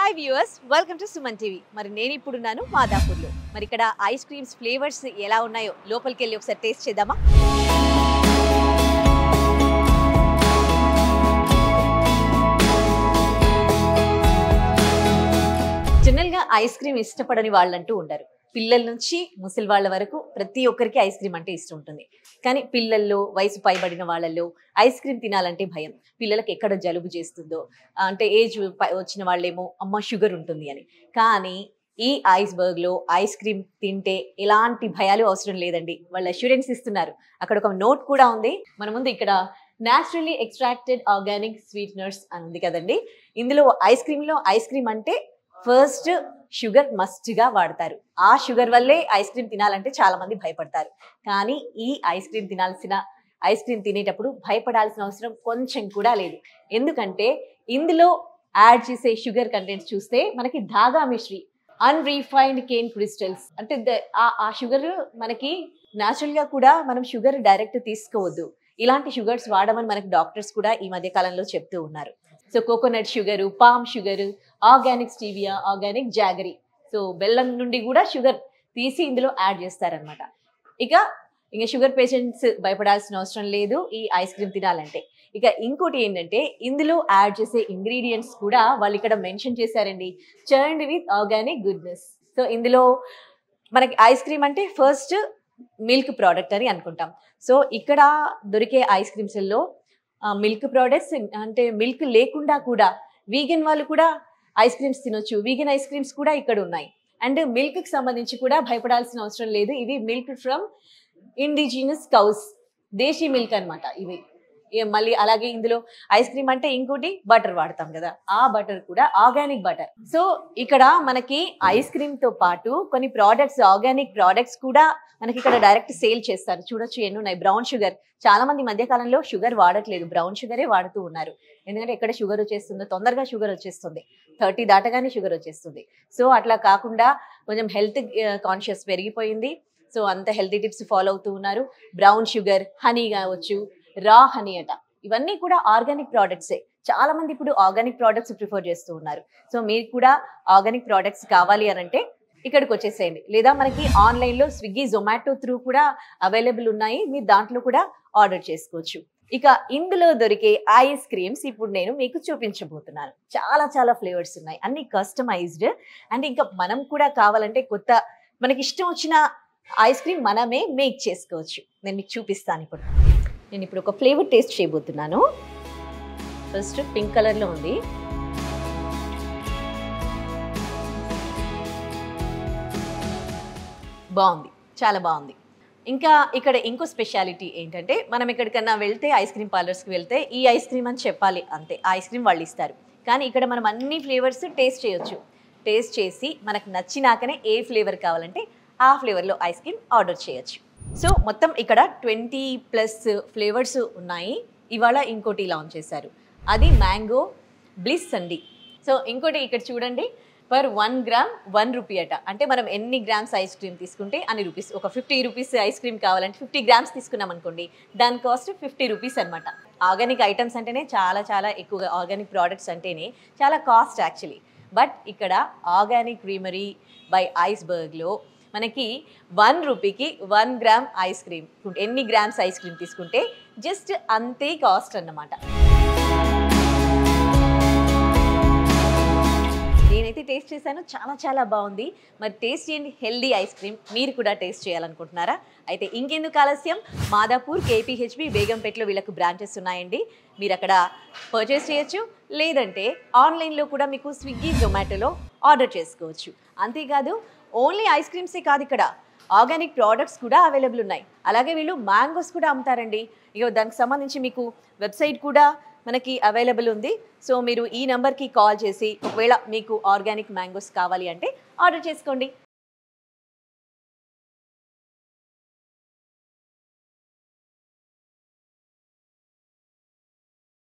Hi viewers, welcome to Suman TV. మరి నేను ఇప్పుడున్నాను మాదాపూర్లో. మరి ఇక్కడ ఐస్ క్రీమ్స్ ఫ్లేవర్స్ ఎలా ఉన్నాయో లోపలికి వెళ్ళి ఒకసారి టేస్ట్ చేద్దామా? జనరల్గా ఐస్ క్రీమ్ ఇష్టపడని వాళ్ళంటూ ఉండరు. పిల్లల నుంచి ముసలి వాళ్ళ వరకు ప్రతి ఒక్కరికి ఐస్ క్రీమ్ అంటే ఇష్టం ఉంటుంది. కానీ పిల్లల్లో, వయసు పైబడిన వాళ్ళల్లో ఐస్ క్రీమ్ తినాలంటే భయం. పిల్లలకు ఎక్కడ జలుబు చేస్తుందో, అంటే ఏజ్ వచ్చిన వాళ్ళేమో అమ్మ షుగర్ ఉంటుంది అని. కానీ ఈ ఐస్బర్గ్లో ఐస్ క్రీమ్ తింటే ఎలాంటి భయాలు అవసరం లేదండి. వాళ్ళు అష్యూరెన్స్ ఇస్తున్నారు. అక్కడ ఒక నోట్ కూడా ఉంది మన ముందు. ఇక్కడ న్యాచురల్లీ ఎక్స్ట్రాక్టెడ్ ఆర్గానిక్ స్వీట్నర్స్ అని ఉంది కదండి. ఇందులో ఐస్ క్రీమ్ అంటే ఫస్ట్ షుగర్ మస్ట్గా వాడతారు. ఆ షుగర్ వల్లే ఐస్ క్రీమ్ తినాలంటే చాలా మంది భయపడతారు. కానీ ఈ ఐస్ క్రీమ్ తినేటప్పుడు భయపడాల్సిన అవసరం కొంచెం కూడా లేదు. ఎందుకంటే ఇందులో యాడ్ చేసే షుగర్ కంటెంట్స్ చూస్తే మనకి ధాగా మిశ్రీ, అన్రీఫైన్డ్ కేన్ క్రిస్టల్స్, అంటే ఆ షుగర్ మనకి న్యాచురల్గా కూడా మనం షుగర్ డైరెక్ట్ తీసుకోవద్దు. ఇలాంటి షుగర్స్ వాడమని మనకి డాక్టర్స్ కూడా ఈ మధ్య కాలంలో చెప్తూ ఉన్నారు. So coconut sugar, palm sugar, organic stevia, organic jaggery, so బెల్లం నుండి కూడా షుగర్ తీసి ఇందులో యాడ్ చేస్తారనమాట. ఇక షుగర్ పేషెంట్స్ భయపడాల్సిన అవసరం లేదు ఈ ఐస్ క్రీమ్ తినాలంటే. ఇక ఇంకోటి ఏంటంటే ఇందులో యాడ్ చేసే ఇంగ్రీడియంట్స్ కూడా వాళ్ళు ఇక్కడ మెన్షన్ చేశారండి. Churned with organic goodness. So ఇందులో మనకి ఐస్ క్రీమ్ అంటే ఫస్ట్ మిల్క్ ప్రోడక్ట్ అని అనుకుంటాం. సో ఇక్కడ దొరికే ఐస్ క్రీమ్స్లో మిల్క్ ప్రోడక్ట్స్, అంటే మిల్క్ లేకుండా కూడా వీగన్ వాళ్ళు కూడా ఐస్ క్రీమ్స్ తినొచ్చు. వీగన్ ఐస్ క్రీమ్స్ కూడా ఇక్కడ ఉన్నాయి. అండ్ మిల్క్కి సంబంధించి కూడా భయపడాల్సిన అవసరం లేదు. ఇవి milk from indigenous cows, desi milk అనమాట ఇవి. మళ్ళీ అలాగే ఇందులో ఐస్ క్రీమ్ అంటే ఇంకోటి బటర్ వాడతాం కదా, ఆ బటర్ కూడా ఆర్గానిక్ బటర్. సో ఇక్కడ మనకి ఐస్ క్రీమ్ తో పాటు కొన్ని ప్రోడక్ట్స్, ఆర్గానిక్ ప్రోడక్ట్స్ కూడా మనకి ఇక్కడ డైరెక్ట్ సేల్ చేస్తారు. చూడొచ్చు ఎన్ని ఉన్నాయి. బ్రౌన్ షుగర్, చాలా మంది మధ్య కాలంలో షుగర్ వాడట్లేదు, బ్రౌన్ షుగరే వాడుతూ ఉన్నారు. ఎందుకంటే ఎక్కడ షుగర్ వచ్చేస్తుందో, తొందరగా షుగర్ వచ్చేస్తుంది, 30 దాటగానే షుగర్ వచ్చేస్తుంది. సో అట్లా కాకుండా కొంచెం హెల్త్ కాన్షియస్ పెరిగిపోయింది. సో అంత హెల్తీ టిప్స్ ఫాలో అవుతూ ఉన్నారు. బ్రౌన్ షుగర్, హనీ కావచ్చు, రా హనీ అట, ఇవన్నీ కూడా ఆర్గానిక్ ప్రోడక్ట్సే. చాలా మంది ఇప్పుడు ఆర్గానిక్ ప్రోడక్ట్స్ ప్రిఫర్ చేస్తూ ఉన్నారు. సో మీరు కూడా ఆర్గానిక్ ప్రోడక్ట్స్ కావాలి అని అంటే ఇక్కడికి వచ్చేసేయండి. లేదా మనకి ఆన్లైన్లో స్విగ్గీ, జొమాటో త్రూ కూడా అవైలబుల్ ఉన్నాయి. మీరు దాంట్లో కూడా ఆర్డర్ చేసుకోవచ్చు. ఇక ఇందులో దొరికే ఐస్ క్రీమ్స్ ఇప్పుడు నేను మీకు చూపించబోతున్నాను. చాలా చాలా ఫ్లేవర్స్ ఉన్నాయి, అన్ని కస్టమైజ్డ్. అండ్ ఇంకా మనం కూడా కావాలంటే కొత్త మనకి ఇష్టం వచ్చిన ఐస్ క్రీమ్ మనమే మేక్ చేసుకోవచ్చు. నేను మీకు చూపిస్తాను. నేను ఇప్పుడు ఒక ఫ్లేవర్ టేస్ట్ చేయబోతున్నాను. ఫస్ట్ పింక్ కలర్లో ఉంది. బాగుంది, చాలా బాగుంది. ఇంకా ఇక్కడ ఇంకో స్పెషాలిటీ ఏంటంటే మనం ఎక్కడికన్నా వెళ్తే, ఐస్ క్రీమ్ పార్లర్స్కి వెళ్తే ఈ ఐస్ క్రీమ్ అని చెప్పాలి, అంతే. ఆ ఐస్ క్రీమ్ వాళ్ళు ఇస్తారు. కానీ ఇక్కడ మనం అన్ని ఫ్లేవర్స్ టేస్ట్ చేయొచ్చు. టేస్ట్ చేసి మనకు నచ్చినాకనే ఏ ఫ్లేవర్ కావాలంటే ఆ ఫ్లేవర్లో ఐస్ క్రీమ్ ఆర్డర్ చేయొచ్చు. సో మొత్తం ఇక్కడ 20+ ఫ్లేవర్స్ ఉన్నాయి. ఇవాళ ఇంకోటి లాంచ్ చేశారు, అది మ్యాంగో బ్లిస్ అండి. సో ఇంకోటి ఇక్కడ చూడండి, పర్ 1 గ్రామ్ 1 రూపీ అట. అంటే మనం ఎన్ని గ్రామ్స్ ఐస్ క్రీమ్ తీసుకుంటే అన్ని రూపీస్. ఒక 50 రూపీస్ ఐస్ క్రీమ్ కావాలంటే 50 గ్రామ్స్ తీసుకున్నాం అనుకోండి, దాని కాస్ట్ 50 రూపీస్ అనమాట. ఆర్గానిక్ ఐటమ్స్ అంటేనే చాలా చాలా ఎక్కువగా, ఆర్గానిక్ ప్రోడక్ట్స్ అంటేనే చాలా కాస్ట్ యాక్చువల్లీ. బట్ ఇక్కడ ఆర్గానిక్ క్రీమరీ బై ఐస్బర్గ్లో మనకి 1 రూపీకి 1 గ్రామ్ ఐస్ క్రీమ్, ఎన్ని గ్రామ్స్ ఐస్ క్రీమ్ తీసుకుంటే జస్ట్ అంతే కాస్ట్ అన్నమాట. నేనైతే టేస్ట్ చేశాను, చాలా చాలా బాగుంది. మరి టేస్ట్ చేయండి హెల్దీ ఐస్ క్రీమ్. మీరు కూడా టేస్ట్ చేయాలనుకుంటున్నారా? అయితే ఇంకెందుకు ఆలస్యం, మాదాపూర్, కేపీహెచ్బి, బేగంపేటలో వీళ్ళకు బ్రాంచెస్ ఉన్నాయండి. మీరు అక్కడ పర్చేస్ చేయొచ్చు. లేదంటే ఆన్లైన్లో కూడా మీకు స్విగ్గీ, జొమాటోలో ఆర్డర్ చేసుకోవచ్చు. అంతేకాదు ఓన్లీ ఐస్ క్రీమ్సే కాదు, ఇక్కడ ఆర్గానిక్ ప్రోడక్ట్స్ కూడా అవైలబుల్ ఉన్నాయి. అలాగే వీళ్ళు మ్యాంగోస్ కూడా అమ్ముతారండి. ఇక దానికి సంబంధించి మీకు వెబ్సైట్ కూడా మనకి అవైలబుల్ ఉంది. సో మీరు ఈ నెంబర్కి కాల్ చేసి ఒకవేళ మీకు ఆర్గానిక్ మ్యాంగోస్ కావాలి అంటే ఆర్డర్ చేసుకోండి.